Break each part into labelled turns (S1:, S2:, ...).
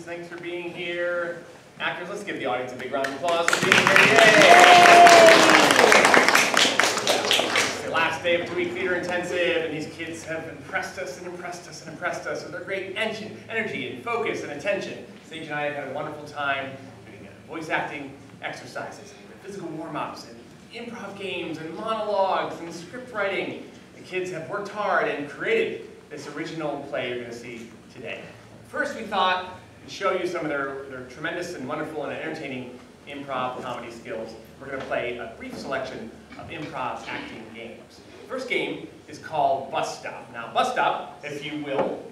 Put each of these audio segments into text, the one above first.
S1: Thanks for being here. Actors, let's give the audience a big round of applause for being here. Yay! It's the last day of 2-week theater intensive, and these kids have impressed us and impressed us and impressed us with their great energy and focus and attention. Sage and I have had a wonderful time doing voice acting exercises, and physical warm-ups, and improv games, and monologues, and script writing. The kids have worked hard and created this original play you're going to see today. First, we thought to show you some of their tremendous and wonderful and entertaining improv comedy skills. We're going to play a brief selection of improv acting games. The first game is called Bus Stop. Now, Bus Stop, if you will,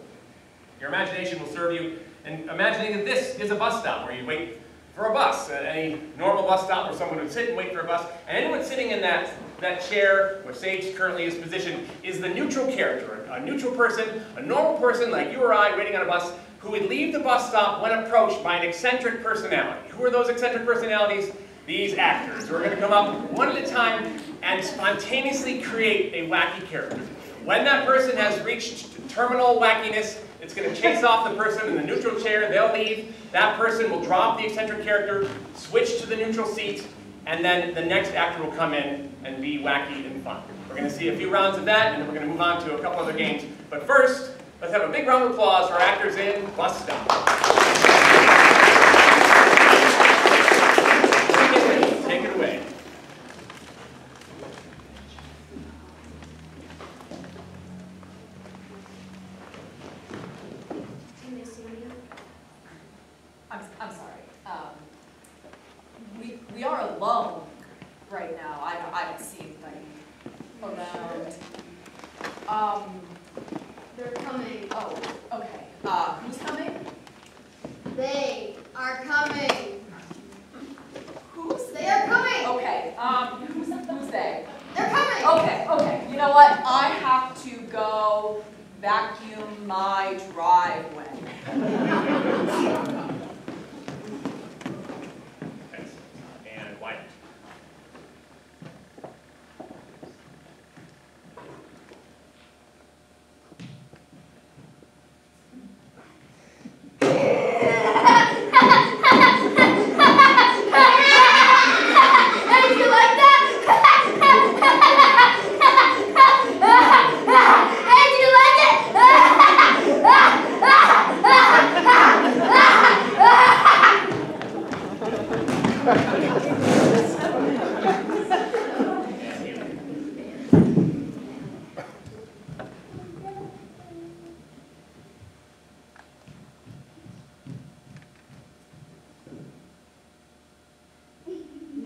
S1: your imagination will serve you in imagining that this is a bus stop where you wait for a bus. Any normal bus stop where someone would sit and wait for a bus. And anyone sitting in that chair where Sage currently is positioned is the neutral character, a neutral person, a normal person like you or I waiting on a bus who would leave the bus stop when approached by an eccentric personality. Who are those eccentric personalities? These actors who are going to come up one at a time and spontaneously create a wacky character. When that person has reached terminal wackiness, it's going to chase off the person in the neutral chair, they'll leave, that person will drop the eccentric character, switch to the neutral seat, and then the next actor will come in and be wacky and fun. We're going to see a few rounds of that, and then we're going to move on to a couple other games. But first, let's have a big round of applause for our actors in Bus Stop. Take it away.
S2: I'm sorry. We are alone right now. I don't see anybody around.
S3: They're coming.
S2: Oh, okay. Who's coming?
S3: They are coming.
S2: They are coming. Okay. Who's they?
S3: They're coming.
S2: Okay. You know what? I have to go vacuum my driveway.
S1: And White.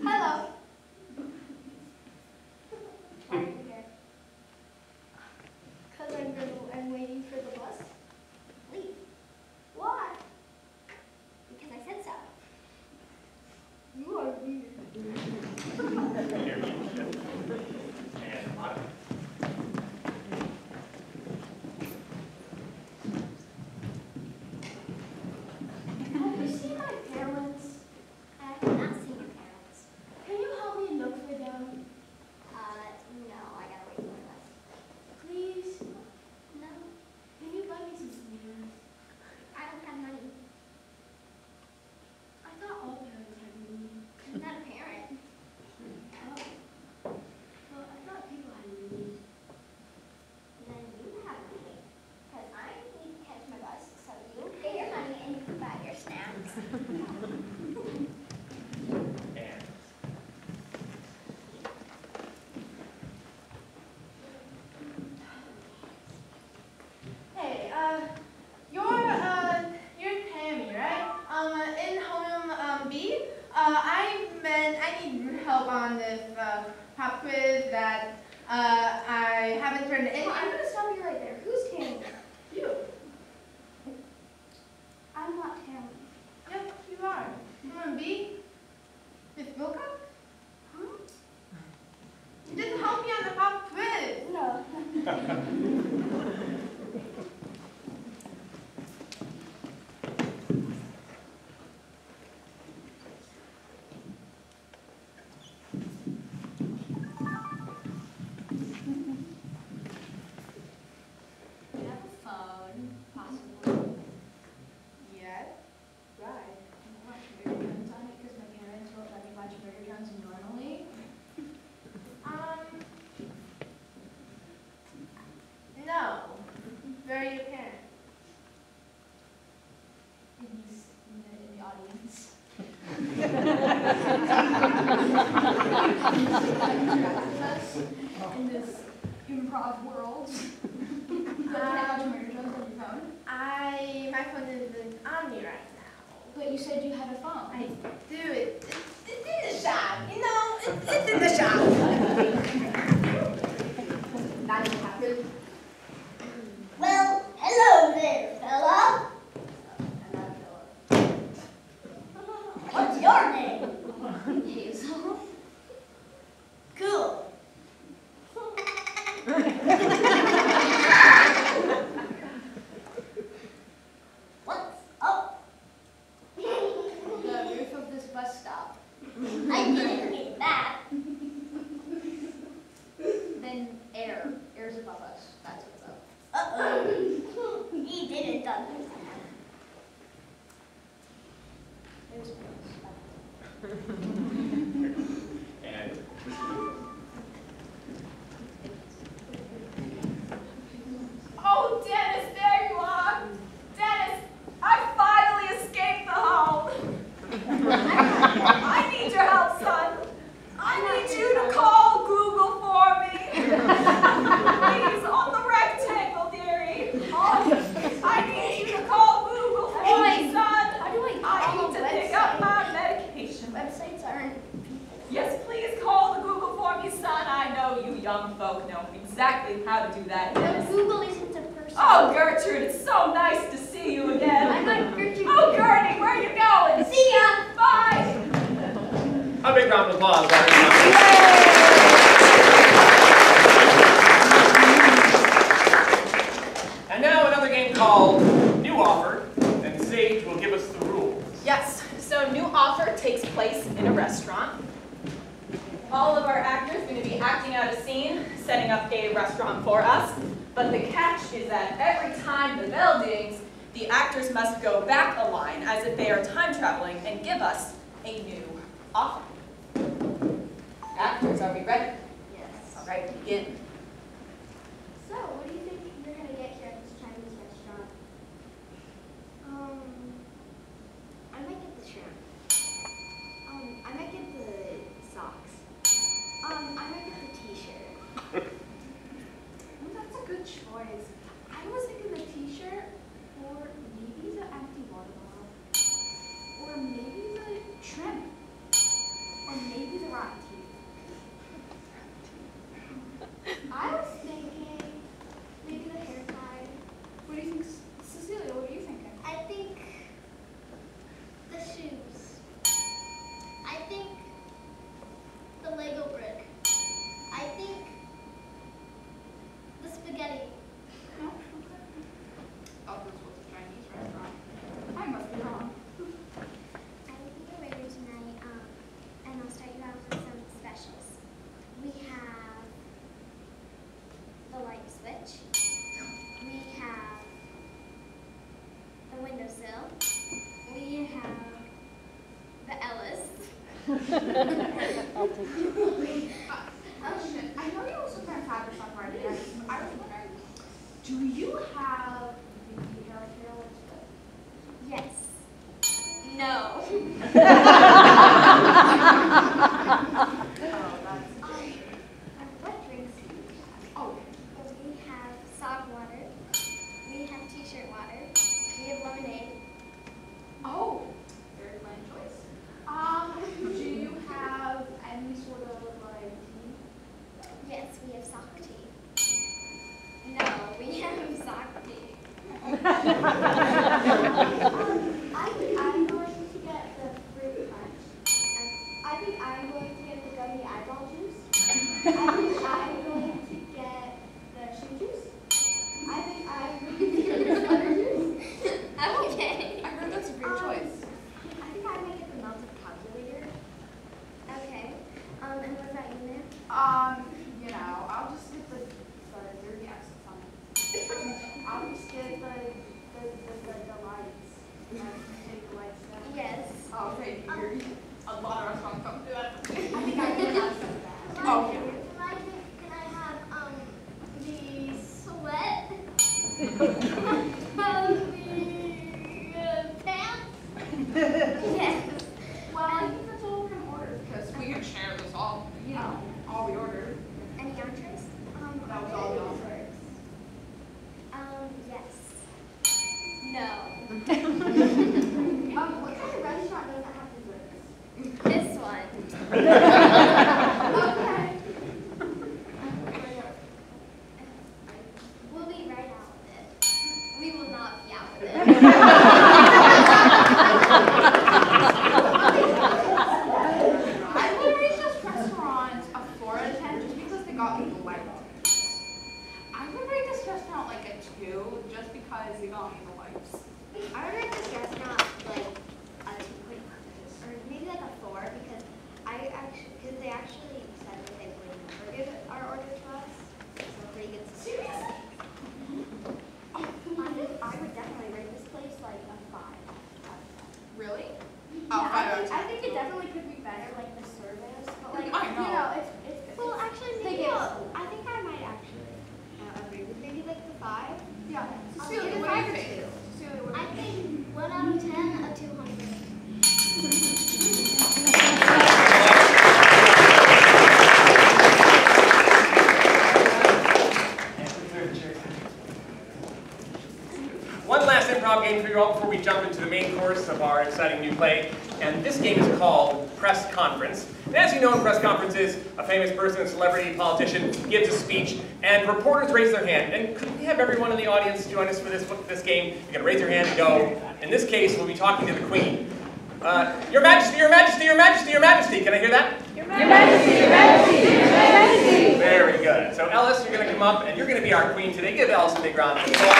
S3: Hello. Because I'm waiting for the bus. Leave. Why? Because I said so. You are weird.
S1: And Autumn.
S3: Have you seen my parents? I have not seen your parents. Can you help me look for them? No, I gotta wait for the bus. Please? No. Can you buy me some sneakers? I don't have money. I thought all parents had money. I'm not a parent. Oh. Well, I thought people had money. Then you have money. Because I need to catch my bus, so you pay your money and you can buy your snacks.
S1: And
S4: Hey, you're Tammy, right? In homeroom B, I need help on this pop quiz that I haven't turned in.
S3: I'm going to stop you right there. Who's Tammy?
S4: You.
S3: I'm not Tammy.
S4: Yes, you are. Homeroom B. Miss Wilcox?
S3: Huh?
S4: Just help me on the pop quiz.
S3: No. Improv world. Looking at Tomato Jones on your phone?
S4: My phone isn't on me right now.
S3: But you said you had a phone.
S4: I do. It's in the shop. You know, it's in the shop. That didn't happen.
S3: Well, hello there, fella. What's your name? Hazel. Cool. What's up? The roof of this bus stop. I didn't mean that. Then air. Air's above us. That's what's up. Uh-oh. He didn't done this. There's
S1: And
S2: Oh, Dennis, there you are. Dennis, I finally escaped the home. I need your help, son. I need you to call Google for me. Please, on the rectangle, dearie. Oh, I need you to call Google for me, son.
S3: How do I
S2: I
S3: call
S2: need
S3: a
S2: to pick up my medication.
S3: Websites aren't.
S2: Yes, please call the Google for me, son. I know you young folk know exactly how to do that.
S3: No,
S2: Dennis.
S3: Google isn't a person.
S2: Oh, Gertrude, it's so nice to see you again.
S3: I'm not Gertrude.
S2: Oh, Gertie, where are you going?
S3: See ya.
S2: Bye.
S1: a big round of applause. For everyone. And now another game called New Offer, and Sage will give us the rules.
S2: Yes, so New Offer takes place in a restaurant. All of our actors are going to be acting out a scene, setting up a restaurant for us. But the catch is that every time the bell dings, the actors must go back a line as if they are time traveling and give us a new offer. Actors, are we ready?
S3: Yes.
S2: All right, begin.
S3: So, what do you think you're gonna get here at this Chinese restaurant? I might get the shrimp. I might get the socks. I might get the t-shirt.
S5: That's a good choice. I was thinking the t-shirt, or maybe the empty water bottle, or maybe the shrimp, or maybe the rotten teeth.
S3: I was thinking maybe the hair tie.
S5: What do you think, Cecilia? What are you thinking?
S3: I think the shoes. I think the Lego brick. I think the spaghetti.
S5: No? Oh, this was a Chinese restaurant. I must be wrong.
S3: I will be your waiter tonight, and I'll start you out with some specials. We have the light switch. We have the windowsill. We have the Ellis.
S5: Question. I know you also kind of had this on Friday. I was wondering, do you have the hair care list?
S3: Yes. No.
S5: Oh, that's
S3: What drinks do you have?
S5: oh,
S3: We have sock water. We have t-shirt water. We have lemonade.
S5: oh, very plain choice. Do you have any sort of like tea?
S3: Yes, we have soccer tea. No, we have soccer tea. I'm going to get the fruit punch. I think I'm going to get the gummy eyeball juice. I think I'm going to get the shoe juice. I think I'm going to get the sweater juice. Okay.
S5: I heard that's a great choice.
S3: I think I might get the melted calculator. Okay. And what about you, ma'am?
S5: You know, I'll just get the dirty accents on it. I'll just get the lights. Take the lights down.
S3: Yes.
S5: Oh, thank you. A lot of restaurants don't do that.
S3: I think I can have some of that.
S5: Oh, okay.
S3: Can I have the sweat? The pants? Yes.
S5: Well, I think that's all we're gonna order because we can share this all, you know, all we ordered.
S3: Any entrees?
S5: That was all we
S3: Okay. We'll be right out with it. We will not be out with it.
S5: I would rate this restaurant a 4 out of 10 just because they got me the light. I would rate this restaurant like a 2 just because they got me the lights.
S3: I would rate this restaurant like a 2.5 or maybe like a 4 because they actually said that they would never give our order to us. So pretty good. Seriously? I would definitely rate this place like a 5 out of 10.
S5: Really?
S3: Yeah,
S5: Oh, 5 out of 10.
S3: I think it definitely could be better, like the service, but like
S5: I know.
S3: it's good. Well, actually, maybe I think I might actually agree with maybe like the 5.
S5: Yeah.
S3: I'll
S5: Cecilia,
S3: give it
S5: what do
S3: 5
S5: you
S3: or
S5: think?
S3: 2.
S5: Cecilia, what do
S3: I
S5: you think?
S3: think 1 out of 10, a 200.
S1: One last improv game for you all before we jump into the main course of our exciting new play. And this game is called Press Conference. And as you know, in press conferences, a famous person, a celebrity, politician gives a speech, and reporters raise their hand. And could we have everyone in the audience join us for this game? You're going to raise your hand and go. In this case, we'll be talking to the Queen. Your Majesty, Your Majesty, Your Majesty, Your Majesty. Can I hear that?
S2: Your Majesty, Your Majesty, Your Majesty.
S1: Very good. So Ellis, you're going to come up, and you're going to be our Queen today. Give Ellis a big round of applause.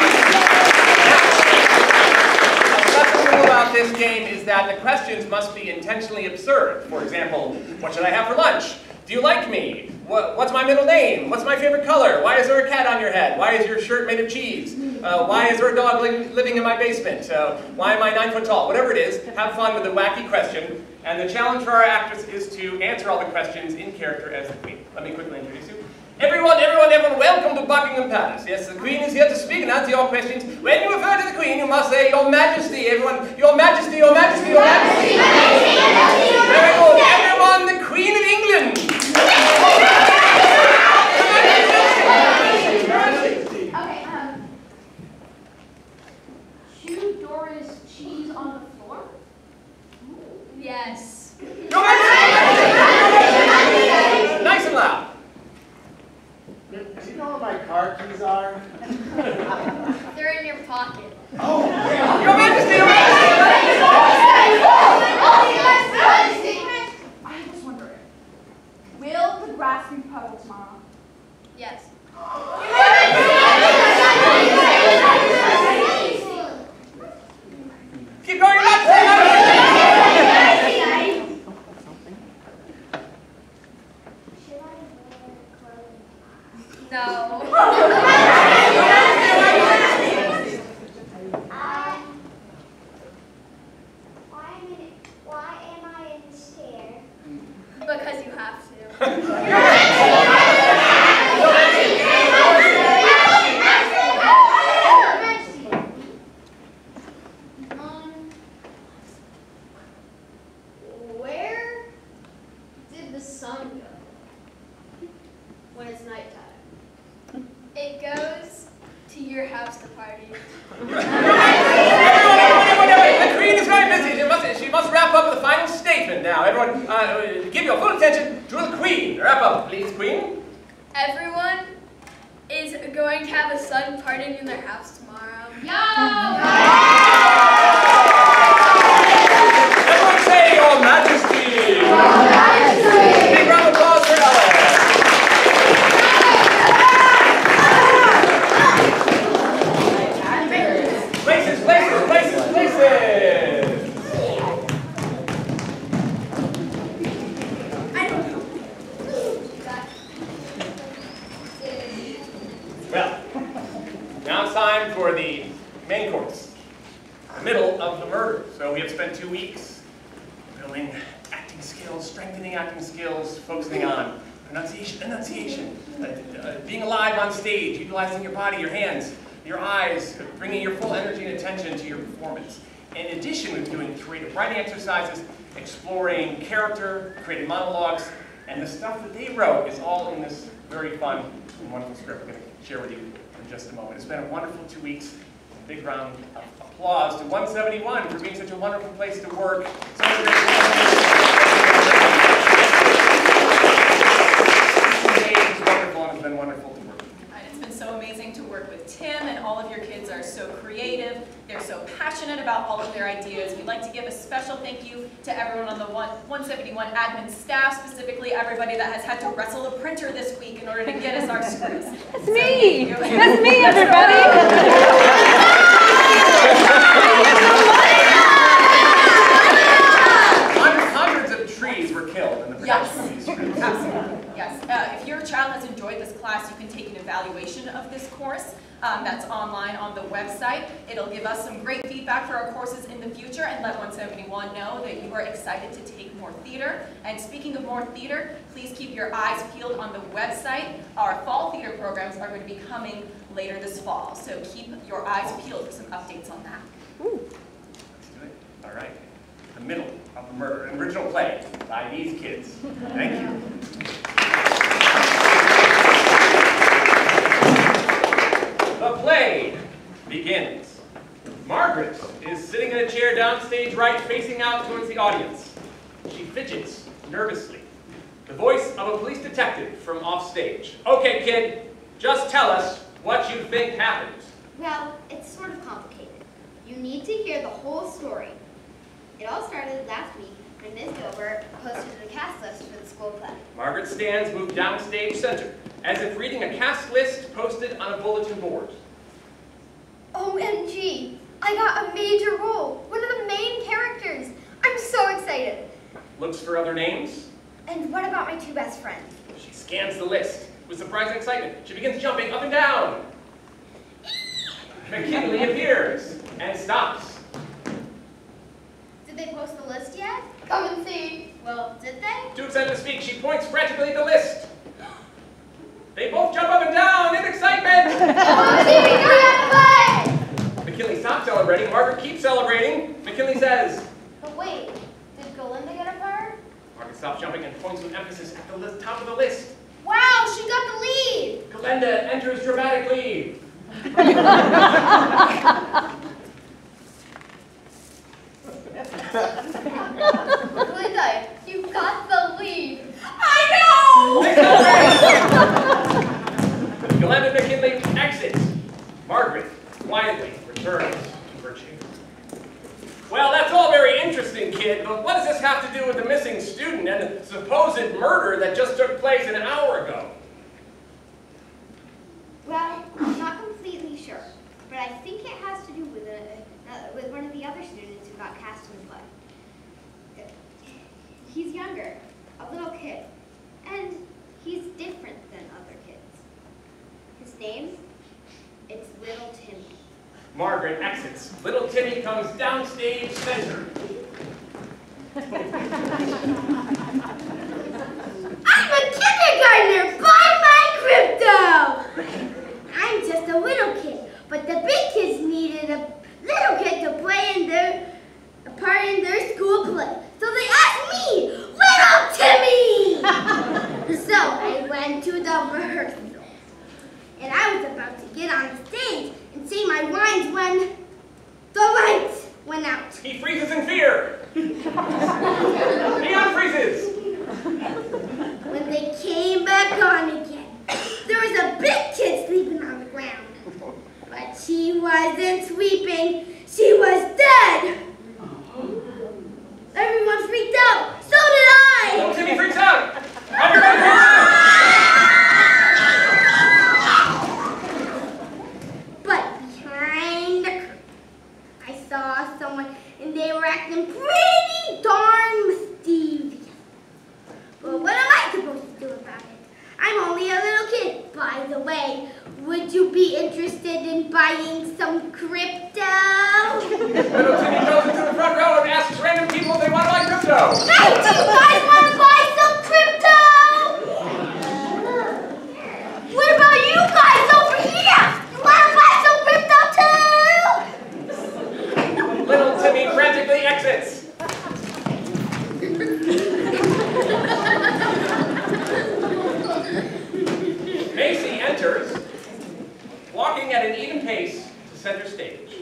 S1: The rule about this game is that the questions must be intentionally absurd. For example, what should I have for lunch? Do you like me? What's my middle name? What's my favorite color? Why is there a cat on your head? Why is your shirt made of cheese? Why is there a dog living in my basement? Why am I 9 foot tall? Whatever it is, have fun with the wacky question. And the challenge for our actress is to answer all the questions in character as the Queen. Let me quickly introduce you. Everyone, welcome to Buckingham Palace. Yes, the Queen is here to speak and answer your questions. When you refer to the Queen, you must say, Your Majesty, everyone. Your Majesty, Your Majesty, Your Majesty. Very good. Everyone, the Queen of England.
S5: Okay, chew Doris cheese on the floor?
S3: Yes.
S1: Your Majesty. Nice and loud.
S6: Do you know where my car keys are?
S3: They're in your pocket.
S6: Oh, yeah.
S1: Your Majesty, Your Majesty.
S5: I was wondering, will the grass be puddled tomorrow?
S3: Yes.
S1: Keep going, Your Majesty.
S3: Should I wear clothes?
S2: No.
S3: Why am I in this chair?
S2: Because you have to.
S3: Where did the sun go when it's nighttime?
S2: It goes to your house to party.
S1: Everyone, the Queen is very busy. She must wrap up with a final statement now. Everyone, give your full attention to the Queen. Wrap up, please, Queen.
S2: Everyone is going to have a sun partying in their house tomorrow.
S1: Everyone say, Your Majesty. Your Majesty. Big round of applause for Ellen. Places, places, places, places. Well, now it's time for the main course, the middle of the murder. So we have spent 2 weeks building acting skills, strengthening acting skills, focusing on enunciation, being alive on stage, utilizing your body, your hands, your eyes, bringing your full energy and attention to your performance. In addition, we've been doing creative writing exercises, exploring character, creating monologues, and the stuff that they wrote is all in this very fun and wonderful script we're going to share with you in just a moment. It's been a wonderful 2 weeks. Big round of applause to 171 for being such a wonderful place to work.
S2: work with Tim, and all of your kids are so creative. They're so passionate about all of their ideas. We'd like to give a special thank you to everyone on the 171 admin staff, specifically everybody that has had to wrestle a printer this week in order to get us our scripts.
S7: That's me! That's me, everybody!
S1: Hundreds of trees were killed in the production of these scripts.
S2: Absolutely, yes. If your child has enjoyed this class, you can take an evaluation of this course. That's online on the website. It'll give us some great feedback for our courses in the future and let 171 know that you are excited to take more theater. And speaking of more theater, please keep your eyes peeled on the website. Our fall theater programs are going to be coming later this fall, so keep your eyes peeled for some updates on that.
S1: Let's do it. All right. The middle of the murder, an original play by these kids. Thank you. The play begins. Margaret is sitting in a chair downstage right, facing out towards the audience. She fidgets nervously. The voice of a police detective from offstage. Okay, kid, just tell us what you think happened.
S3: Well, it's sort of complicated. You need to hear the whole story. It all started last week when Ms. Gilbert posted a cast list for the school play.
S1: Margaret stands moved downstage center, as if reading a cast list posted on a bulletin board.
S3: OMG! I got a major role, one of the main characters. I'm so excited.
S1: Looks for other names.
S3: And what about my two best friends?
S1: She scans the list with surprising excitement. She begins jumping up and down. McKinley appears and stops.
S3: Did they post the list yet? Come and see. Well, did they?
S1: Too excited to speak, she points frantically at the list. They both jump up and down in excitement.
S3: OMG, we got to play!
S1: McKinley stops celebrating. Margaret keeps celebrating. McKinley says,
S3: But wait, did Galinda get a part?
S1: Margaret stops jumping and points with emphasis at the top of the list.
S3: Wow, she got the lead!
S1: Galinda enters dramatically.
S3: Galinda, you got the lead. I know!
S1: Galinda and McKinley exit. Margaret quietly returns to her chair. Well, that's all very interesting, kid, but what does this have to do with the missing student and the supposed murder that just took place an hour ago?
S3: Well, I'm not completely sure, but I think it has to do with one of the other students who got cast in the play. He's younger, a little kid, and he's different than other kids. His name, it's Little Timmy.
S1: Margaret exits. Little Timmy comes downstage center.
S3: I'm a kindergartner! Buy my crypto! I'm just a little kid, but the big kids needed a little kid to play a part in their school play. So they asked me, Little Timmy! So I went to the rehearsal. And I was about to get on the stage and say my lines when the lights went out.
S1: He freezes in fear. He unfreezes.
S3: When they came back on again, there was a big kid sleeping on the ground. But she wasn't sleeping, she was dead. Everyone freaked out, so did I!
S1: Little Timmy freaks out. Everybody
S3: But behind the curtain, I saw someone and they were acting pretty darn mischievous. But what am I supposed to do about it? I'm only a little kid. By the way, would you be interested in buying some crypto?
S1: Little Timmy goes into the front row and asks random people if they want to buy crypto.
S3: Hey, do you guys want to buy some crypto? What about you guys over here? You want to buy some crypto too?
S1: Little Timmy frantically exits. Macy enters, walking at an even pace to center stage.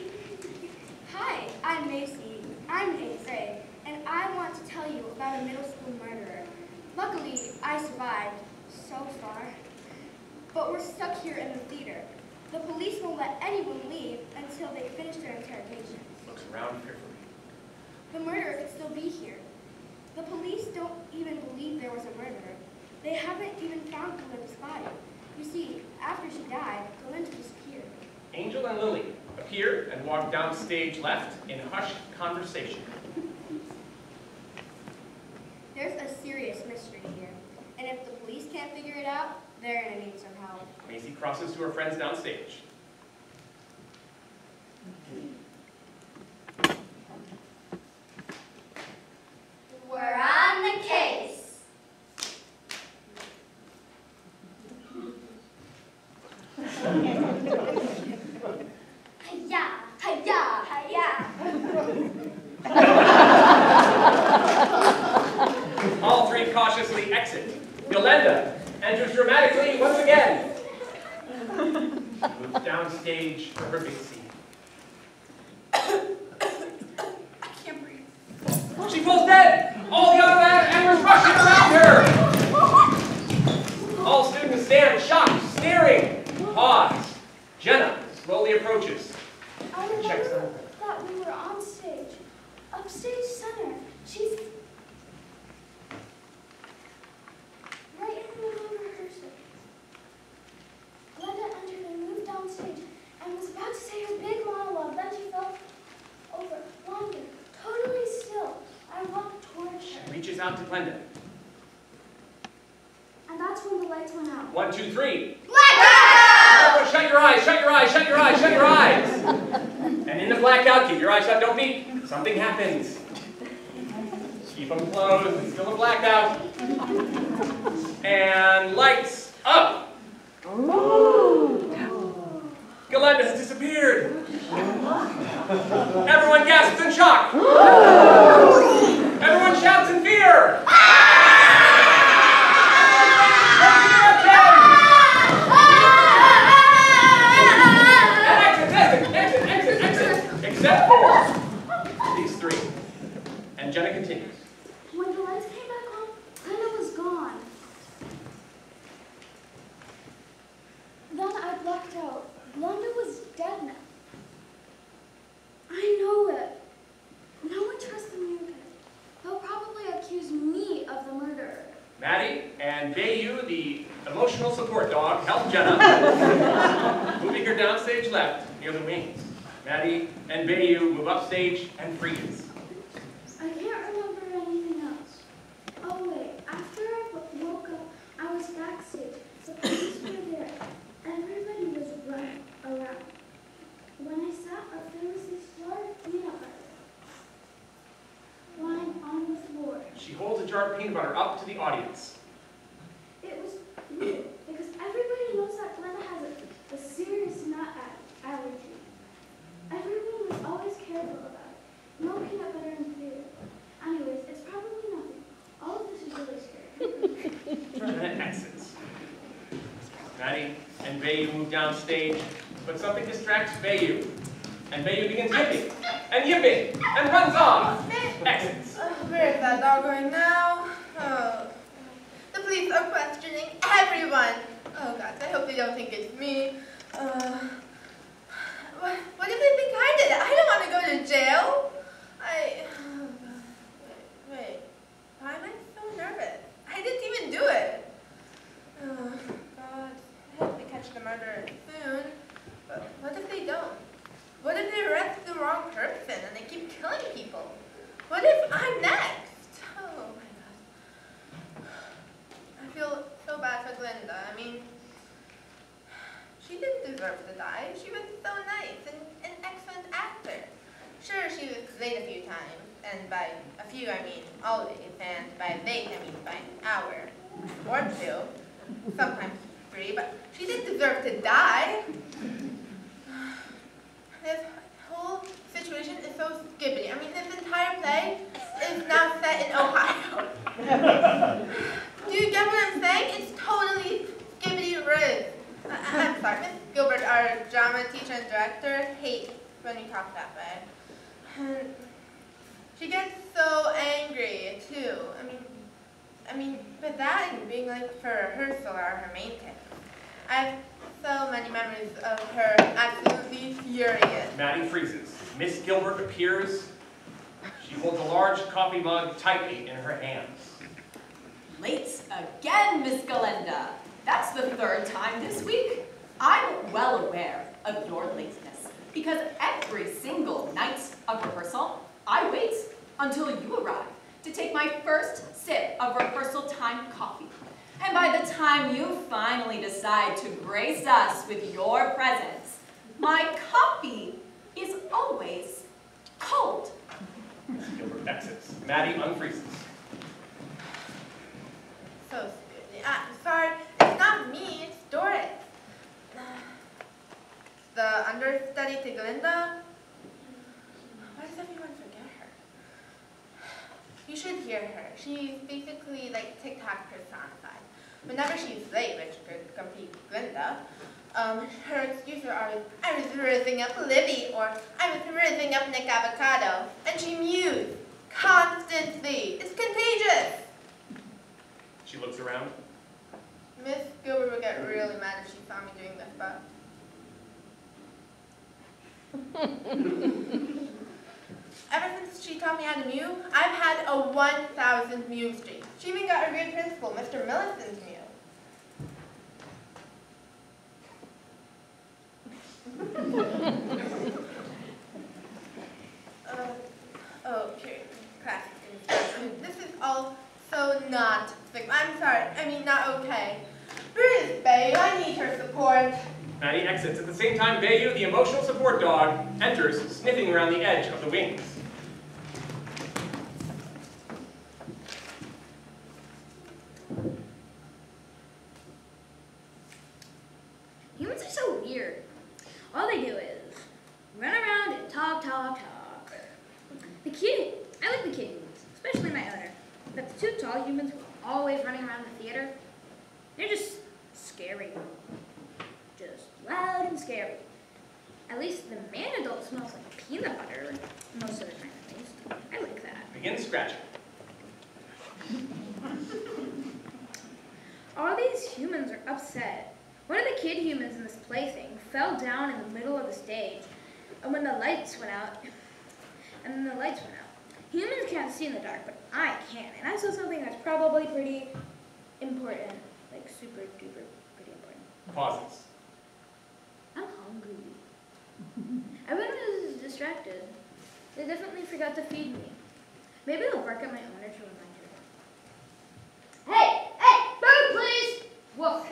S8: Hi, I'm Macy. I'm 8th grade, and I want to tell you about a middle school murderer. Luckily, I survived so far, but we're stuck here in the theater. The police won't let anyone leave until they finish their interrogation.
S1: Looks around fearfully.
S8: The murderer could still be here. The police don't even believe there was a murderer. They haven't even found Galinda's body. You see, after she died, Galinda disappeared.
S1: Angel and Lily appear and walk down stage left in hushed conversation.
S8: There's a serious mystery here, and if the police can't figure it out, they're gonna need some help.
S1: Macy crosses to her friends downstage.
S3: We're on the case. Hiya, hiya, hiya.
S1: All three cautiously exit. Yolanda enters dramatically once again. Moves downstage for her big scene.
S5: I can't breathe.
S1: She falls dead! All the other actors rushing around her! All students stand shocked, staring. Pause. Jenna slowly approaches.
S3: I
S1: Checks
S3: remember
S1: out.
S3: that we were on stage. Upstage center. She's right in the middle of rehearsal. Glenda entered and moved downstage and was about to say her big monologue. Then she fell over, blinded, totally still. I walked towards her.
S1: Reaches out to Glenda.
S3: And that's when the lights went out.
S1: 1, 2, 3.
S3: Blackout!
S1: Everyone shut your eyes, shut your eyes, shut your eyes, shut your eyes! And in the blackout, keep your eyes shut, don't peek. Something happens. Keep them closed, it's still a blackout. And lights up! Galenda has disappeared. Everyone gasps in shock. Everyone shouts in fear. Except for these three. And Jenna continues.
S3: When the lights came back on, Glenda was gone. Then I blacked out. Glenda was dead now. I know it. No one trusts the music. They'll probably accuse me of the murder.
S1: Maddie and Bayu, the emotional support dog, help Jenna, moving her downstage left near the wings. Maddie and Bayu move upstage and freeze.
S3: I can't remember anything else. Oh wait, after I woke up, I was backstage. The police were there. Everybody was running around. When I sat up, there was this large peanut butter lying on the floor.
S1: She holds a jar of peanut butter up to the audience.
S3: It was weird because everybody knows that Glenda has a serious nut allergy. Everyone was always careful about it. No peanut butter in the theater. Anyways, it's probably nothing. All of this is really scary.
S1: Jenna exits. Maddie and Bayu move downstage, but something distracts Bayu. And Bayu begins yipping, and yipping, and runs off. Exits.
S4: Where is that dog going now? Oh. The police are questioning everyone. Oh God, I hope they don't think it's me. What if they think I did it? I don't want to go to jail. Wait. Why am I so nervous? I didn't even do it. Oh God, I hope they catch the murderer soon. But what if they don't? What if they arrest the wrong person and they keep killing people? What if I'm next? Oh my God. I feel so bad for Glenda. I mean, she didn't deserve to die. She was so nice and an excellent actor. Sure, she was late a few times, and by a few I mean always, and by late I mean by an hour or two, sometimes 3, but she didn't deserve to die. This whole situation is so skippy. I mean, this entire play is now set in Ohio. Do you get what I'm saying? It's totally skippity riz. I'm sorry, Miss Gilbert, our drama teacher and director, hates when we talk that way. And she gets so angry too. I mean, but that and being late for rehearsal are her main tips. I've so many memories of her absolutely furious.
S1: Maddie freezes. Miss Gilbert appears. She holds a large coffee mug tightly in her hands.
S2: Late again, Miss Galenda. That's the third time this week. I'm well aware of your lateness because every single night of rehearsal, I wait until you arrive to take my first sip of rehearsal time coffee. And by the time you finally decide to grace us with your presence, my coffee is always cold.
S1: Miss Gilbert exits. Maddie unfreezes.
S4: So stupid. Sorry, it's not me, it's Doris. The understudy to Glinda. Why does everyone forget her? You should hear her. She's basically like TikTok personified. Whenever she's late, which could compete with Glinda, her excuses are always, I was rizzing up Libby, or I was rizzing up Nick Avocado. And she mews constantly. It's contagious.
S1: She looks around.
S4: Miss Gilbert would get really mad if she saw me doing this, but ever since she taught me how to mew, I've had a 1,000 mew streak. She even got her great principal, Mr. Millicent's mew. Period. Class. This is all so not I'm sorry, I mean not okay. Where is Bayu? I need her support.
S1: Maddie exits. At the same time, Bayu, the emotional support dog, enters, sniffing around the edge of the wings.
S5: Humans are so weird. All they do is run around and talk, talk, talk. I like the kid humans, especially my owner. But the two tall humans who are always running around the theater, they're just scary. Just loud and scary. At least the man adult smells like peanut butter, most of the time at least. I like that.
S1: Begin scratching.
S5: All these humans are upset. One of the kid humans in this plaything fell down in the middle of the stage, and when the lights went out, Humans can't see in the dark, but I can, and I saw something that's probably pretty important, like super duper pretty important.
S1: Pauses.
S5: I'm hungry. Everyone is distracted. They definitely forgot to feed me. Maybe they'll bark at my owner to remind her. Hey! Hey! Food, please! Woof.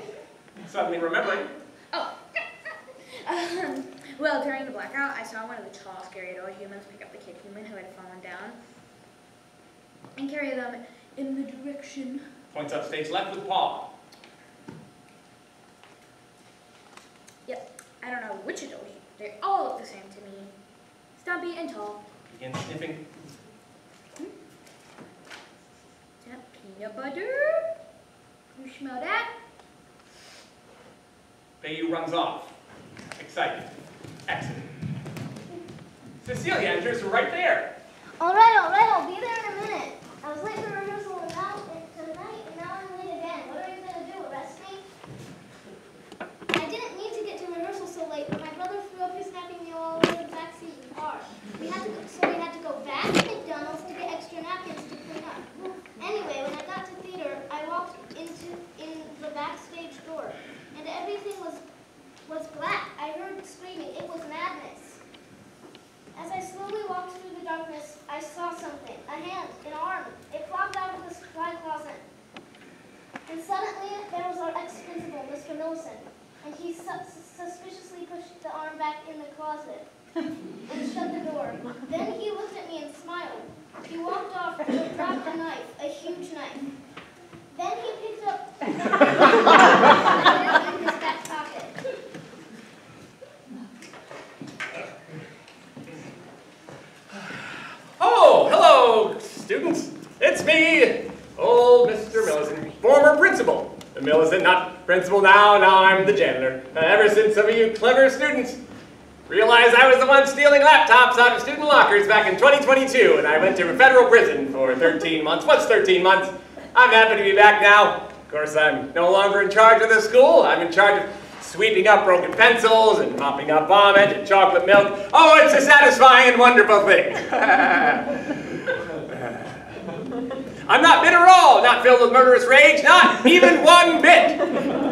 S1: Suddenly remembering.
S5: Oh. Well, during the blackout, I saw one of the tall, scary adult humans pick up the kid human who had fallen down and carry them in the direction.
S1: Points up stage left with paw.
S5: Yep. I don't know which adult human. They all look the same to me. Stumpy and tall.
S1: Begin sniffing.
S5: Is that peanut butter? You smell that?
S1: Bayu runs off. Excited. Exit. Cecilia enters right there.
S3: All right, I'll be there in a minute. I was late for rehearsal tonight, and now I'm late again. What are you going to do, arrest me? I didn't mean to get to rehearsal so late, but my brother threw up his Happy Meal all over the back seat of the car. So we had to go back to McDonald's to get extra napkins to clean up. Anyway, when I got to theater, I walked in the backstage door, and everything was black. I heard screaming. It was madness. As I slowly walked through the darkness, I saw something. A hand, an arm. It flopped out of the supply closet. And suddenly, there was our ex-principal, Mr. Millicent. And he suspiciously pushed the arm back in the closet and shut the door. Then he looked at me and smiled. He walked off and dropped a knife, a huge knife. Then he picked up and put it in his back pocket.
S1: Oh, hello, students. It's me, old Mr. Millicent, former principal. The Millicent, not principal now I'm the janitor. Ever since some of you clever students realized I was the one stealing laptops out of student lockers back in 2022, and I went to federal prison for 13 months. What's 13 months? I'm happy to be back now. Of course, I'm no longer in charge of the school. I'm in charge of Sweeping up broken pencils and mopping up vomit and chocolate milk. Oh, it's a satisfying and wonderful thing. I'm not bitter at all, not filled with murderous rage, not even one bit.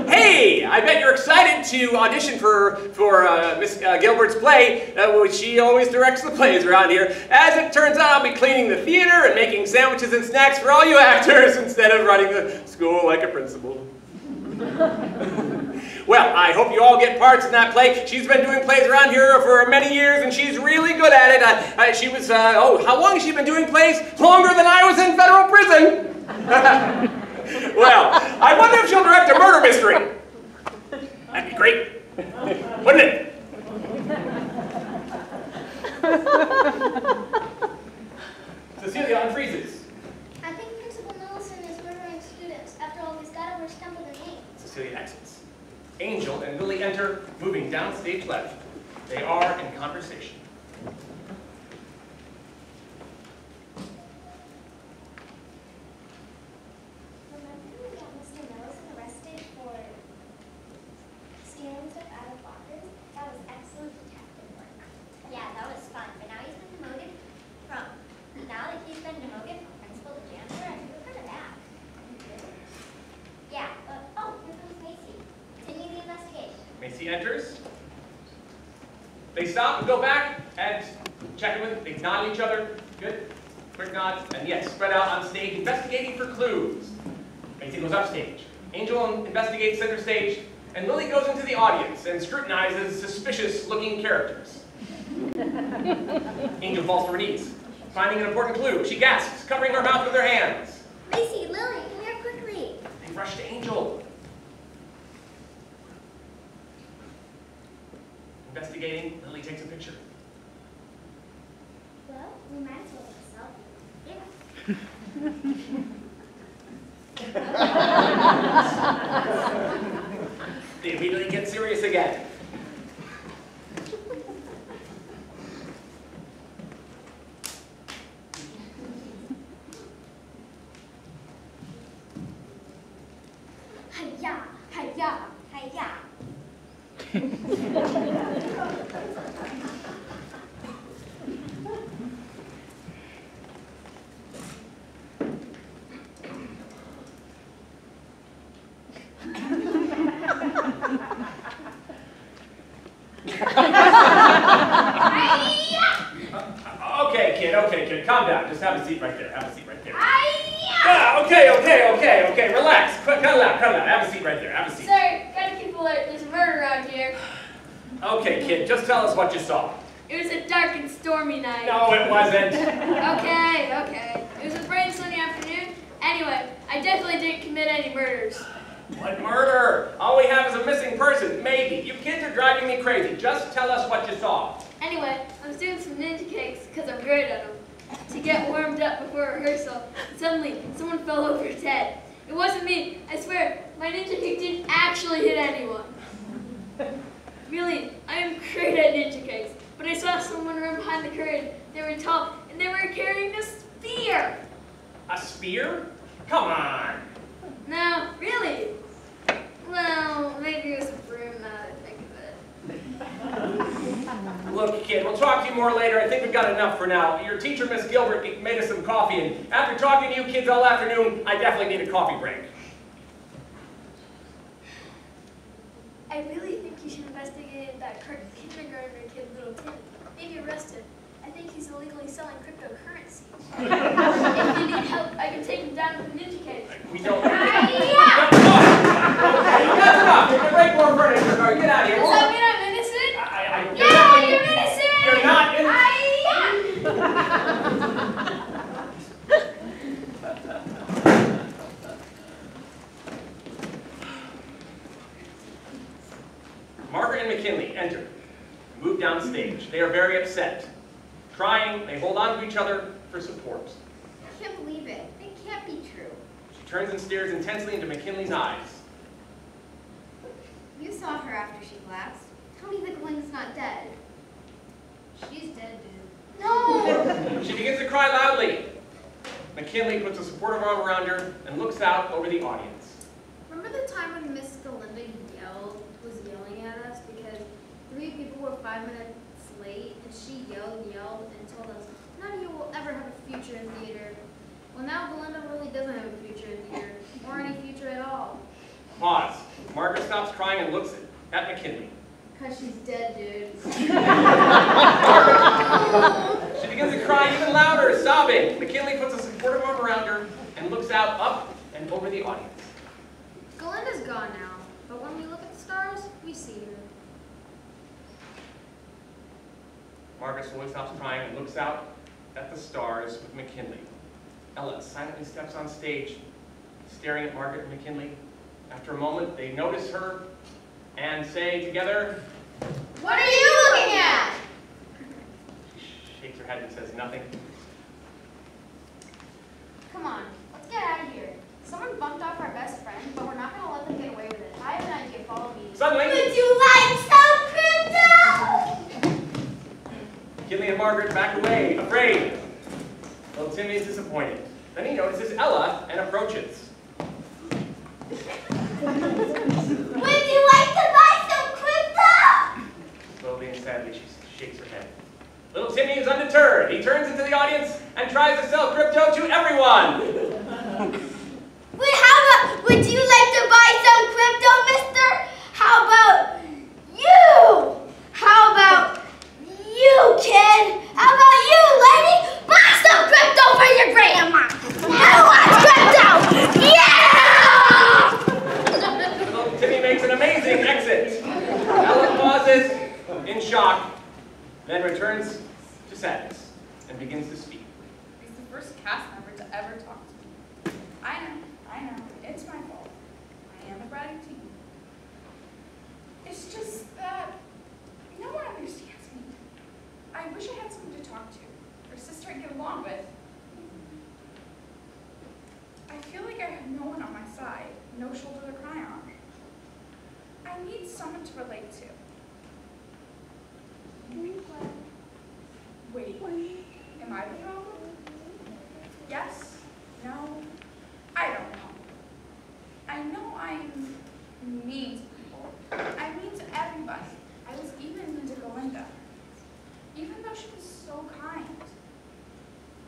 S1: Hey, I bet you're excited to audition for Miss Gilbert's play, which she always directs the plays around here. As it turns out, I'll be cleaning the theater and making sandwiches and snacks for all you actors instead of running the school like a principal. Well, I hope you all get parts in that play. She's been doing plays around here for many years, and she's really good at it. How long has she been doing plays? Longer than I was in federal prison. Well, I wonder if she'll direct a murder mystery. That'd be great, wouldn't it? Cecilia unfreezes.
S3: I think Principal Nelson is murdering students. After all, he's got over stump of their name.
S1: Cecilia exits. Angel and Lily enter, moving down stage left. They are in conversation.
S3: Remember when we got Mr. Nelson arrested for stealing stuff out of lockers? That was excellent detective work. Yeah, that was fun. But now he's been demoted from principal to janitor. I think we're kind of bad. Yeah, oh, here comes Macy. Continue the investigation.
S1: Macy enters. They stop and go back and check in with, they nod at each other. Good. Quick nods. And yes, spread out on stage, investigating for clues. Macy goes upstage. Angel investigates center stage. And Lily goes into the audience and scrutinizes suspicious-looking characters. Angel falls to her knees, finding an important clue. She gasps, covering her mouth with her hands.
S3: Macy, Lily, come here quickly.
S1: They rush to Angel. Investigating, Lily takes a picture.
S3: Well, we might as well take a selfie.
S1: They immediately get serious again.
S3: Hi-ya, hi-ya, hi-ya.
S1: Okay, kid, calm down. Just have a seat right there. Have a seat right there. Okay. Relax. Cut it out. Have a seat right there. Have a seat.
S9: Sir, gotta keep alert. There's a murder around here.
S1: Okay, kid, just tell us what you saw.
S9: It was a dark and stormy night.
S1: No, it wasn't.
S9: Okay. It was a bright and sunny afternoon. Anyway, I definitely didn't commit any murders.
S1: What murder? All we have is a missing person. Maybe. You kids are driving me crazy. Just tell us what you saw.
S9: Anyway, I was doing some ninja cakes because I'm great at them. To get warmed up before rehearsal, suddenly someone fell over his head. It wasn't me. I swear, my ninja cake didn't actually hit anyone. Really, I am great at ninja cakes. But I saw someone run behind the curtain. They were tall, and they were carrying a spear.
S1: A spear? Come on.
S9: No, really. Well, maybe it was a broom now that I think of it.
S1: Look, kid, we'll talk to you more later. I think we've got enough for now. Your teacher, Miss Gilbert, made us some coffee, and after talking to you kids all afternoon, I definitely need a coffee break.
S9: I really think you should investigate that kindergartner kid, Little Tim. Maybe arrest him. I think he's illegally selling cryptocurrency. If you need help, I can take him down with a ninja cake.
S1: We don't. That's enough. You can break more furniture. All right, get out of here.
S9: Does that mean I'm innocent?
S1: Yeah,
S9: you're innocent!
S1: You're not innocent. Margaret and McKinley enter, move down stage. They are very upset. Crying, they hold on to each other for support.
S8: I can't believe it. It can't be true.
S1: She turns and stares intensely into McKinley's eyes.
S8: You saw her after she collapsed. Tell me the Glenn's not dead. She's dead, dude. No!
S1: She begins to cry loudly. McKinley puts a supportive arm around her and looks out over the audience.
S5: Remember the time when Miss Galinda was yelling
S10: people were 5 minutes late, and she yelled and yelled and told us, none of you will ever have a future in theater. Well, now Belinda really doesn't have a future in theater, or any future at all.
S1: Pause. Margaret stops crying and looks at McKinley.
S10: Because she's dead, dude.
S1: She begins to cry even louder, sobbing. McKinley puts a supportive arm around her and looks out, up, and over the audience.
S10: Galinda's gone now, but when we look at the stars, we see her.
S1: Margaret slowly stops crying and looks out at the stars with McKinley. Ella silently steps on stage, staring at Margaret and McKinley. After a moment, they notice her and say together,
S10: "What are you looking at?"
S1: She shakes her head and says nothing.
S10: Come on, let's get out of here. Someone bumped off our best friend, but we're not going to let them get away with it. I have an idea. Follow me.
S1: Suddenly,
S3: Would you like some crypto?
S1: McKinley and Margaret back away, afraid. Little Timmy is disappointed. Then he notices Ella and approaches.
S3: Would you like to buy some crypto?
S1: Slowly and sadly, she shakes her head. Little Timmy is undeterred. He turns into the audience and tries to sell crypto to everyone.
S3: Would you like to buy some crypto, mister? How about you? How about you, kid? How about you, lady? Buy some crypto for your grandma. I want crypto. Yeah!
S1: Little Timmy makes an amazing exit. Ella pauses in shock, then returns to sadness and begins to speak.
S5: He's the first cast member to ever talk to me. I know, it's my fault. I am a bratty teen. It's just that no one understands me. I wish I had someone to talk to, or a sister I get along with. I feel like I have no one on my side, no shoulder to cry on. I need someone to relate to. Wait, am I the problem? Yes? No? I don't know. I know I'm mean to people. I'm mean to everybody. I was even mean to Galinda. Even though she was so kind.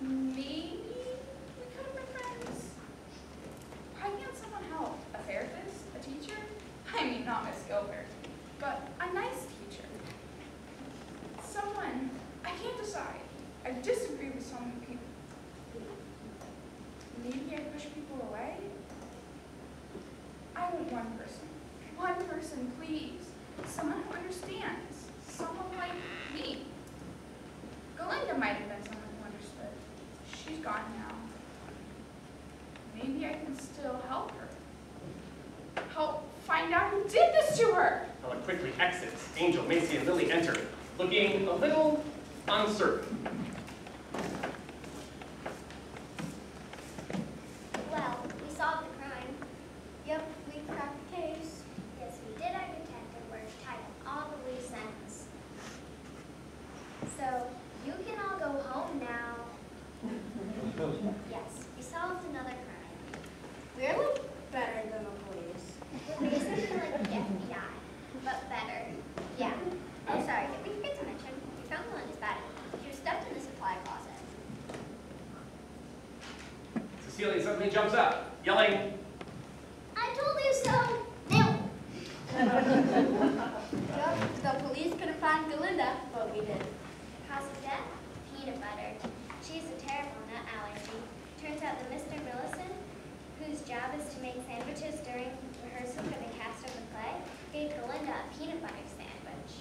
S5: Maybe we could have been friends. Why can't someone help? A therapist? A teacher? I mean, not Miss Gilbert, but a nice teacher. Someone, I can't decide. I disagree with so many people. Maybe I push people away? I want one person, please. Someone who understands. Someone like me. Galinda might have been someone who understood. She's gone now. Maybe I can still help her. Help find out who did this to her.
S1: Ella quickly exits. Angel, Macy, and Lily enter, looking a little uncertain.
S3: Well, we solved the crime. Yep, we cracked the case. Yes, we did our detective work, tied up all the loose ends. So, you can all go home now. Yes, we solved another crime.
S8: We're like better than the police.
S3: We're basically like the FBI, but better. Yeah. Oh, sorry, we forget to mention, we found Melinda's body. She was stuffed in the supply closet.
S1: Cecilia suddenly jumps up, yelling,
S3: I told you so! Now!
S8: The police couldn't find Galinda, but we did.
S3: Cause of death? Peanut butter. She has a terrible nut allergy. Turns out that Mr. Millison, whose job is to make sandwiches during rehearsal for the cast of the play, gave Galinda a peanut butter sandwich.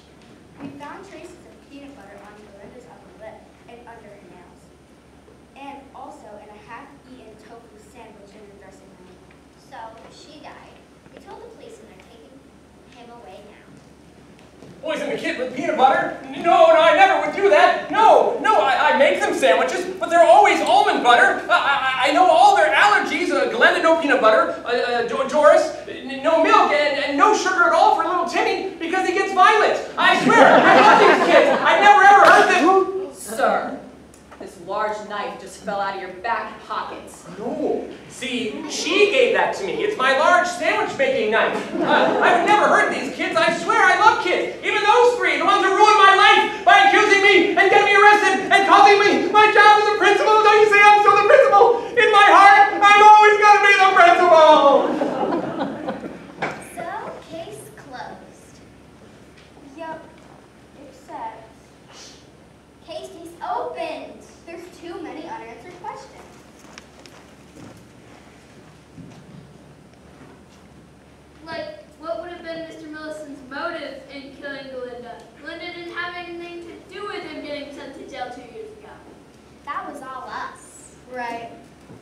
S8: We found traces of peanut butter on Galinda's upper lip and under her nails. And also in a half-eaten tofu sandwich in the dressing room.
S3: So, she died. We told the police and they're taking him away now.
S1: poison the kid with peanut butter? No, I never would do that. No, I make them sandwiches, but they're always almond butter. I know all their allergies. Glenda, no peanut butter. Doris, no milk, and no sugar at all for little Timmy because he gets violent. I swear, I love these kids. I never ever heard this.
S7: Sir, this large
S2: large knife just fell out of your back pockets.
S1: No. See, she gave that to me. It's my large sandwich-making knife. I've never heard these kids. I swear I love kids. Even those three, the ones who ruined my life by accusing me and getting me arrested and costing me my job as a principal. Don't you say I'm still the principal? In my heart, I'm always going to be the principal.
S3: So, case closed.
S8: Yep, except
S3: Case is opened.
S8: there's too many unanswered questions.
S10: Like, what would have been Mr. Millicent's motive in killing Glinda? Glinda didn't have anything to do with him getting sent to jail 2 years ago.
S3: That was all us.
S8: Right.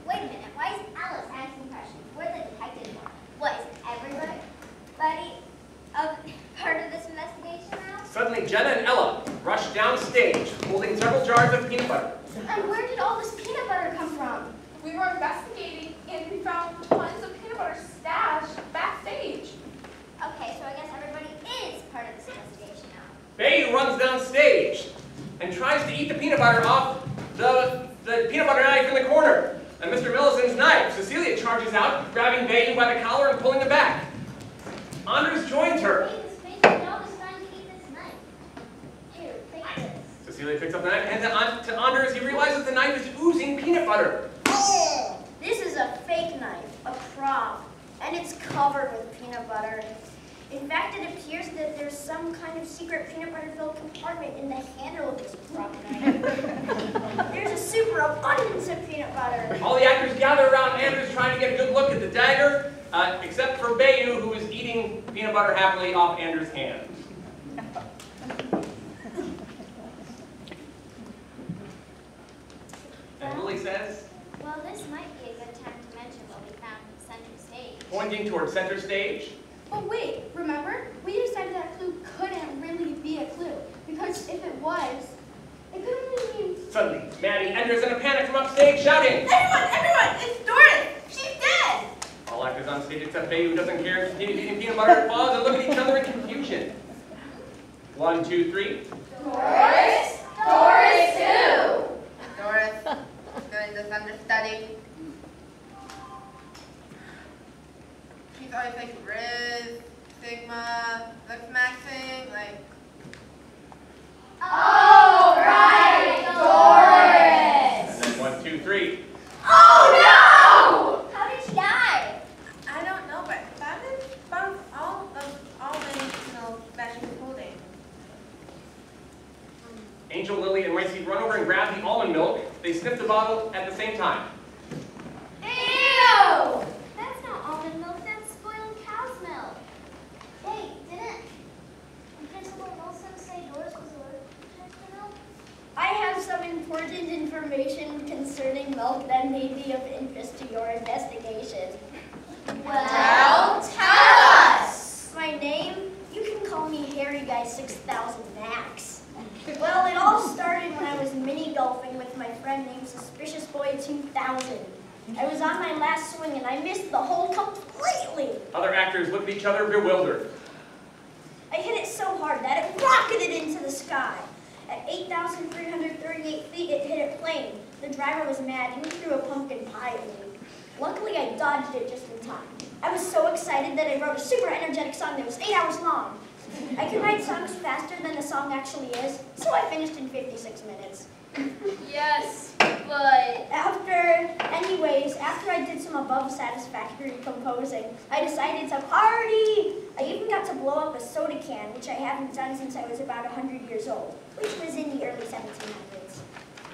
S3: Wait a minute, why is Alice asking questions? We're the detective. What, is everybody part of this investigation now?
S1: Suddenly, Jenna and Ella rushed downstage, holding several jars of peanut butter.
S8: And where did all this peanut butter come from?
S5: We were investigating and we found tons of peanut butter stashed backstage.
S3: Okay, so I guess everybody is part of this investigation now.
S1: Bayou runs downstage and tries to eat the peanut butter off the peanut butter knife in the corner. And Mr. Millicent's knife. Cecilia charges out, grabbing Bayou by the collar and pulling him back. Andres joins her.
S3: Hey, this patient dog is trying to eat this knife. Here, take this.
S1: Cecilia picks up the knife and to Andres, he realizes the knife is oozing peanut butter.
S8: This is a fake knife, a prop, and it's covered with peanut butter. In fact, it appears that there's some kind of secret peanut butter-filled compartment in the handle of this prop knife. There's a super abundance of peanut butter.
S1: All the actors gather around Andres trying to get a good look at the dagger, except for Bayou, who is eating peanut butter happily off Andres' hand. And Lily says,
S3: Well, this might be a good time to mention what we found in center stage.
S1: pointing toward center stage.
S8: But wait, remember? We decided that clue couldn't really be a clue, because if it was, it could only mean...
S1: Suddenly, Maddie enters in a panic from upstage, shouting,
S4: Everyone, it's Doris! She's dead!
S1: all actors on stage except Bayou, who doesn't care and continues eating peanut butter, pause and look at each other in confusion. 1, 2, 3.
S4: Doris?
S3: Doris who?
S4: Doris, doing this understudy. She's always like Riz, Sigma, lip smashing, like.
S3: Oh, right, Doris!
S1: And then 1, 2, 3.
S3: Oh, no! How did she die?
S4: I don't know, but that is about all of almond milk that she was holding.
S1: Angel, Lily, and Racy run over and grab the almond milk. They sniff the bottle at the same time.
S3: Ew! That's not almond milk, that's spoiled cow's milk. Hey, didn't Principal Wilson say Doris was allergic to milk?
S8: I have some important information concerning milk that may be of interest to your investigation.
S3: Well, tell us!
S8: My name? You can call me Hairy Guy 6000 Max. Well, it all started when I was mini golfing with my friend named Suspicious Boy 2000. I was on my last swing and I missed the hole completely.
S1: Other actors look at each other bewildered.
S8: I hit it so hard that it rocketed into the sky. At 8,338 feet, it hit a plane. The driver was mad and he threw a pumpkin pie at me. Luckily, I dodged it just in time. I was so excited that I wrote a super energetic song that was 8 hours long. I can write songs faster than the song actually is, so I finished in 56 minutes.
S10: Yes, but...
S8: After I did some above satisfactory composing, I decided to party! I even got to blow up a soda can, which I haven't done since I was about 100 years old, which was in the early 1700s.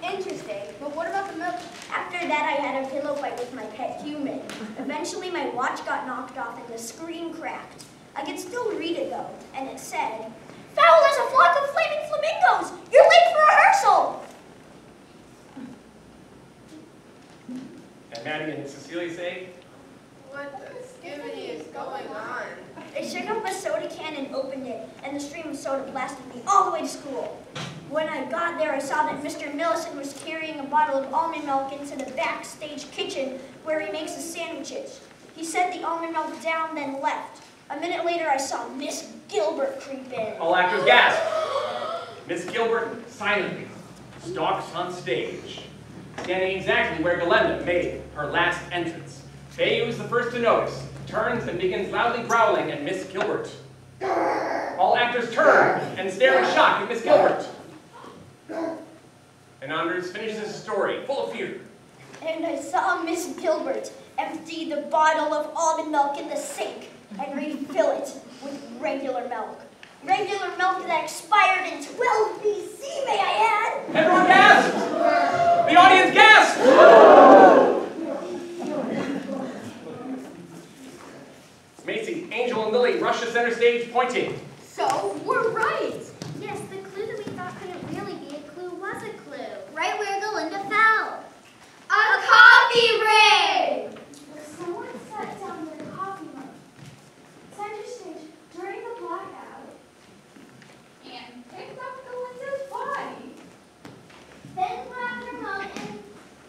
S8: Interesting, but what about the milk? After that, I had a pillow fight with my pet human. Eventually, my watch got knocked off and the screen cracked. I could still read it though, and it said, "Foul as a flock of flaming flamingos! You're late for rehearsal!"
S1: And Maddie and Cecilia say,
S4: What the skibbity is going on?
S8: I shook up a soda can and opened it, and the stream of soda blasted me all the way to school. When I got there, I saw that Mr. Millicent was carrying a bottle of almond milk into the backstage kitchen where he makes his sandwiches. He set the almond milk down, then left. A minute later, I saw Miss Gilbert creep in.
S1: all actors gasp. Miss Gilbert silently stalks on stage. standing exactly where Galenda made her last entrance. Bayou is the first to notice, turns and begins loudly growling at Miss Gilbert. All actors turn and stare in shock at Miss Gilbert. And Anders finishes his story, full of fear.
S8: And I saw Miss Gilbert empty the bottle of almond milk in the sink and refill it with regular milk. Regular milk that expired in 12 BC, may I add?
S1: Everyone gasped! The audience gasped! Macy, Angel, and Lily rush to center stage, pointing.
S2: So, we're right.
S3: Yes, the clue that we thought couldn't really be a clue was a clue. Right where Galinda fell. A coffee ring!
S5: Someone sat down their coffee mug, center stage during the blackout, and picked up Galinda's body.
S3: Then grabbed her mug and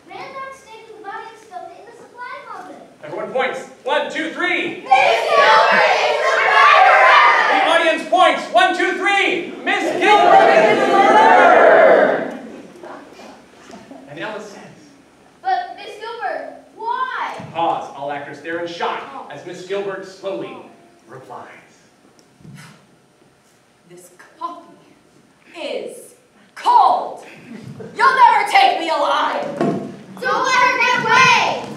S3: ran backstage with the body and stuffed it in the supply closet.
S1: Everyone points. 1, 2, 3.
S3: Miss Gilbert is the murderer!
S1: The audience points. 1, 2, 3. Miss Gilbert is the murderer! And Ella says.
S9: But Miss Gilbert, why?
S1: Pause. All actors stare in shock as Miss Gilbert slowly replies.
S2: This coffee is cold. You'll never take me alive.
S3: Don't let her get away!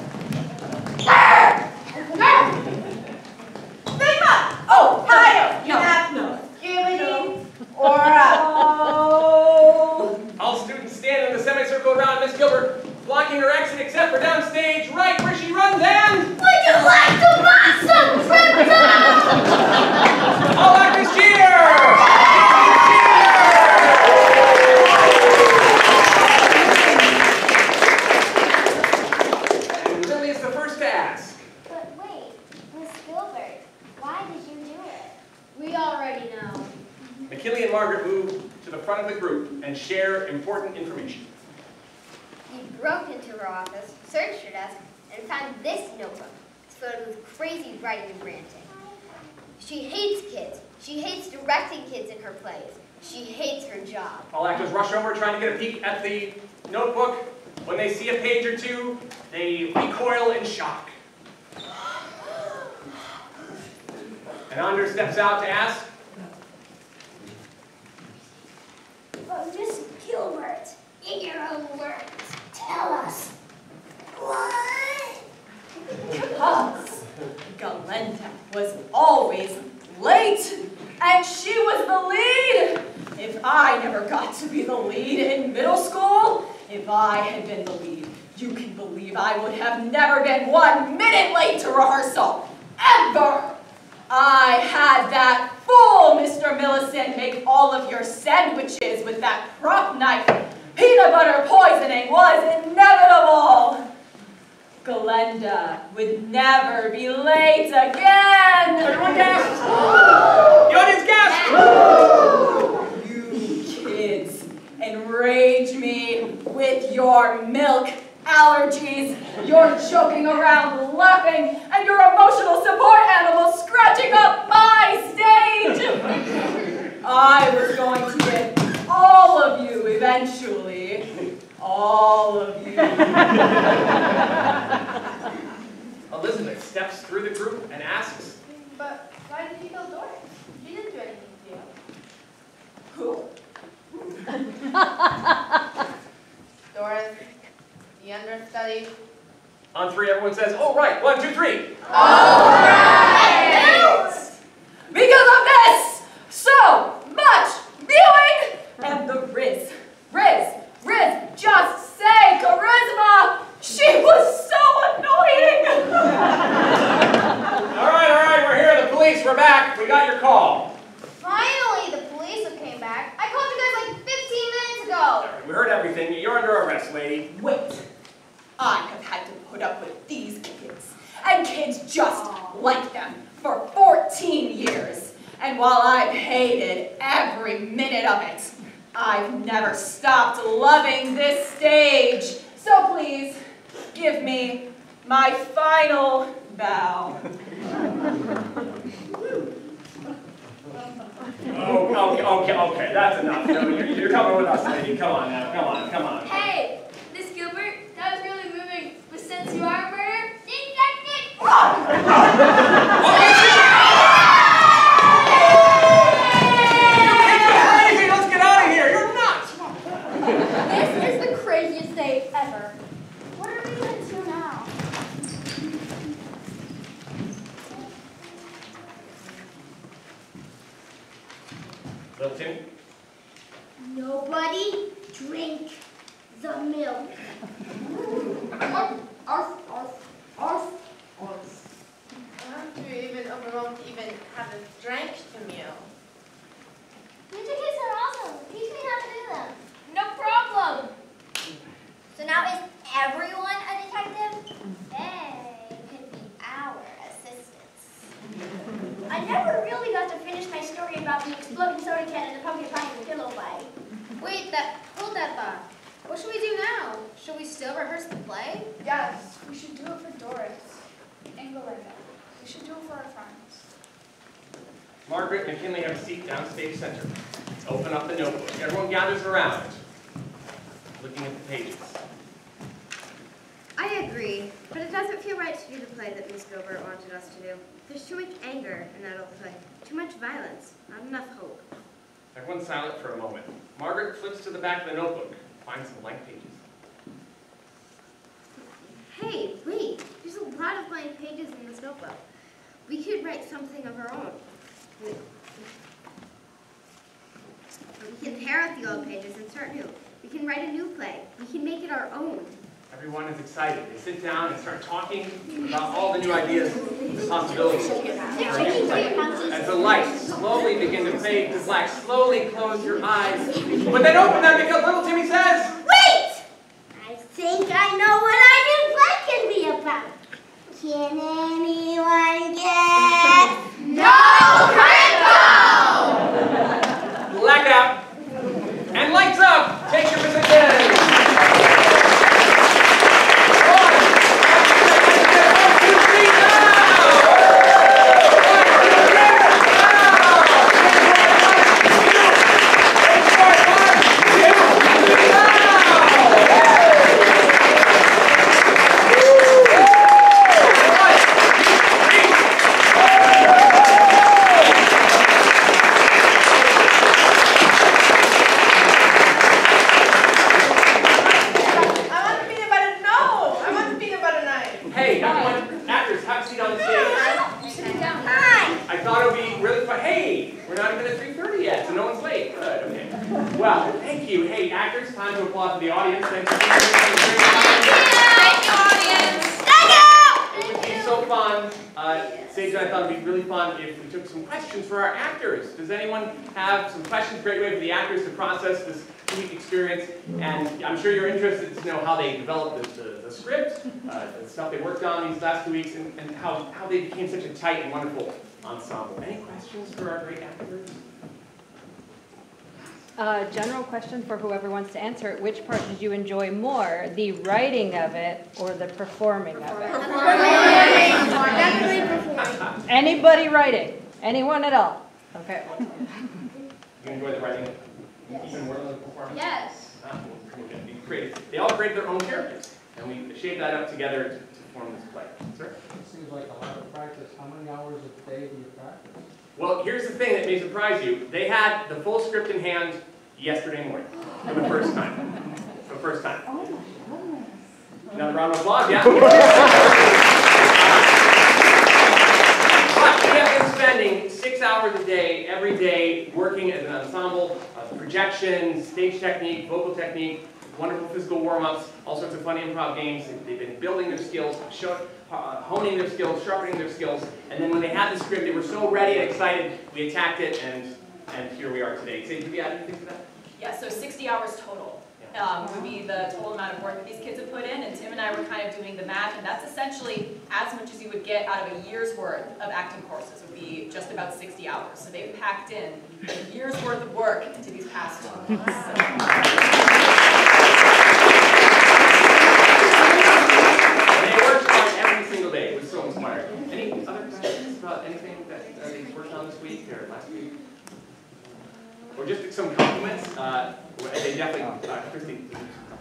S2: Oh, hi. You have no feeling or
S1: All students stand in the semicircle around Miss Gilbert, blocking her exit except for downstage, right where she runs and...
S3: Would you like to buy some Krypton?
S1: All actors cheer! And Lily is the first to ask.
S3: But wait, Miss Gilbert, why did you do it?
S10: We already know.
S1: McKinley and Margaret move to the front of the group and share important information.
S11: He broke into her office, searched her desk, and found this notebook. It's filled with crazy writing and ranting. She hates kids. She hates directing kids in her plays. She hates her job.
S1: All actors rush over trying to get a peek at the notebook. When they see a page or two, they recoil in shock. And Anders steps out to ask,
S8: But Miss Gilbert, in your own words, tell us. What?
S2: Because Galenda was always late, and she was the lead. If I never got to be the lead in middle school, if I had been the lead, you can believe I would have never been 1 minute late to rehearsal. Ever! I had that fool, Mr. Millicent, make all of your sandwiches with that prop knife. Peanut butter poisoning was inevitable. Galenda would never be late again.
S1: everyone gasps! The audience gasps!
S2: You kids enrage me with your milk allergies, your joking around laughing, and your emotional support animals scratching up my stage. I was going to get all of you eventually. All of you.
S1: Elizabeth steps through the group and asks,
S4: But why did you kill Doris? She didn't do anything to you.
S2: Who?
S4: Doris, the understudy.
S1: on 3 everyone says, oh right, 1, 2, 3.
S2: All right! Because of this, so much viewing, and the Riz just say charisma. She was so annoying.
S1: All right, we're here, the police, we're back. We got your call.
S9: Finally, the police came back. I called you guys like 15 minutes ago.
S1: We heard everything. You're under arrest, lady.
S2: Wait, I have had to put up with these kids, and kids just like them, for 14 years. And while I've hated every minute of it, I've never stopped loving this stage. So please, give me my final bow.
S1: Okay, that's enough. No, you're coming with us, lady. Come on now, come on.
S9: Hey, Miss Gilbert,
S1: Little Timmy?
S3: Nobody drink the milk.
S4: I'm too even overwhelmed to even have a drank the meal.
S3: Ninja kids are awesome. Teach me how to do them.
S2: No problem.
S11: So now is everyone a detective? They could be our assistants.
S8: I never really got to finish my story about the exploding soda can and the pumpkin pie and the pillow fight.
S10: Wait, hold that thought. What should we do now? Should we still rehearse the play?
S5: Yes, we should do it for Doris and Belinda. We should do it for our friends.
S1: Margaret and McKinley have a seat downstage center. Open up the notebook. Everyone gathers around, looking at the pages.
S11: I agree, but it doesn't feel right to do the play that Miss Gilbert wanted us to do. There's too much anger in that old play, too much violence, not enough hope.
S1: Everyone's silent for a moment. Margaret flips to the back of the notebook, finds some blank pages.
S11: Hey, wait, there's a lot of blank pages in this notebook. We could write something of our own. We can tear out the old pages and start new. We can write a new play. We can make it our own.
S1: Everyone is excited. They sit down and start talking about all the new ideas and possibilities for a new play. As the lights slowly begin to fade to black, slowly close your eyes. But then open them because little Timmy says,
S3: Wait! I think I know what our new play can be about. Can anyone guess?
S1: No crypto! Blackout. And lights up. Take your position. Well, thank you. Hey, actors, time to applaud for the audience. Thanks for being here.
S2: Thank you, audience.
S1: It would be so fun. Sage and I thought it would be really fun if we took some questions for our actors. Does anyone have some questions? Great way for the actors to process this unique experience. And I'm sure you're interested to know how they developed the script, the stuff they worked on these last 2 weeks, and how they became such a tight and wonderful ensemble. Any questions for our great actors?
S7: General question for whoever wants to answer it. Which part did you enjoy more, the writing of it or the performing of it?
S4: Definitely performing.
S7: Anybody writing? Anyone at all? Okay.
S1: You enjoy the writing even more than the performance?
S10: Yes.
S1: They all created their own characters, and we shaped that up together to form this play. Sir?
S6: It seems like a lot of practice. How many hours a day do you practice?
S1: Well, here's the thing that may surprise you. They had the full script in hand yesterday morning for the first time. For the first time.
S5: Oh my goodness.
S1: Another round of applause, yeah? But we have been spending 6 hours a day, every day, working as an ensemble, projection, stage technique, vocal technique, wonderful physical warm-ups, all sorts of fun improv games. They've been building their skills, honing their skills, sharpening their skills, and then when they had the script, they were so ready and excited, we attacked it, and here we are today. Say, did you add anything to that?
S2: Yeah, so 60 hours total would be the total amount of work that these kids have put in, and Tim and I were kind of doing the math, and that's essentially as much as you would get out of a year's worth of acting courses. Would be just about 60 hours. So they've packed in a year's worth of work into these past 2 months.
S1: They worked on every single day. It was so inspiring. Any other questions about anything that they worked on this week or last week? Or just some compliments? They definitely, Christy.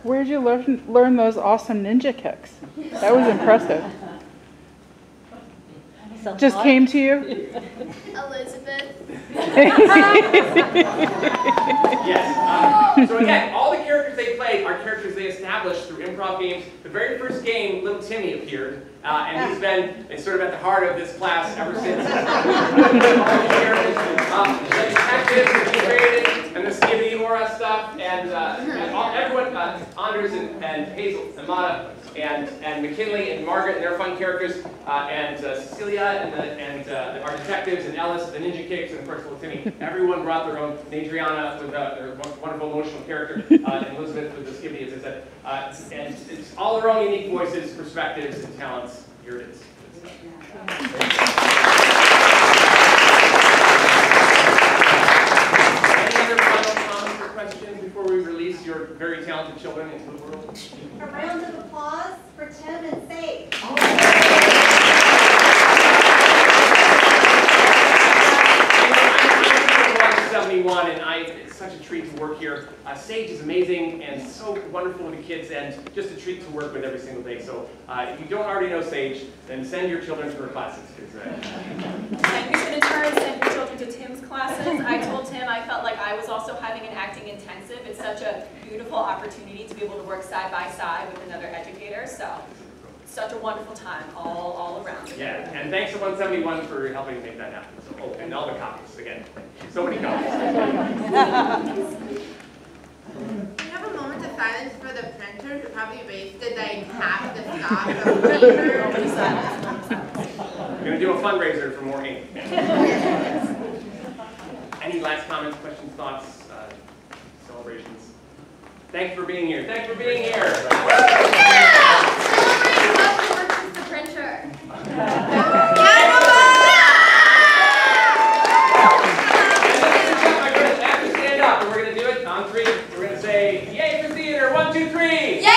S12: Where did you learn those awesome ninja kicks? That was impressive. Just came to you?
S9: Elizabeth.
S1: Yes. So again, all the characters they played are characters they established through improv games, the very first game, little Timmy appeared, and he's been sort of at the heart of this class ever since. The detectives that he created, and the Skibby Aura stuff, and everyone, Anders and Hazel and Mata, and McKinley and Margaret and their fun characters, and Cecilia and our detectives, and Ellis, the Ninja Kicks, and of course little Timmy. Everyone brought their own. And Adriana with their wonderful emotional character, and Elizabeth with the Skibby, as I said. And it's all their own unique voices, perspectives, and talents. Here it is. Any other final comments or questions before we release your very talented children into the world?
S13: A round of applause for Tim and Sage.
S1: I'm 71, and it's such a treat to work here. Sage is amazing and so wonderful with the kids, and just a treat to work with every single day. So if you don't already know Sage, then send your children to her classes.
S2: And you should in turn send your children to Tim's classes. I told Tim I felt like I was also having an acting intensive. It's such a beautiful opportunity to be able to work side by side with another educator. So such a wonderful time all around.
S1: Yeah, and thanks to 171 for helping make that happen. So, oh, and all the copies, again. So many copies.
S4: Can you have a moment of silence for the printer who probably wasted like half the stock of paper?
S1: We're going to do a fundraiser for more ink. Any last comments, questions, thoughts, celebrations? Thank you for being here. Thanks for being here.
S10: The printer.
S1: Stand up, and we're going to do it on 3. We're going to say, yay for theater. 1, 2, 3.
S10: Yay!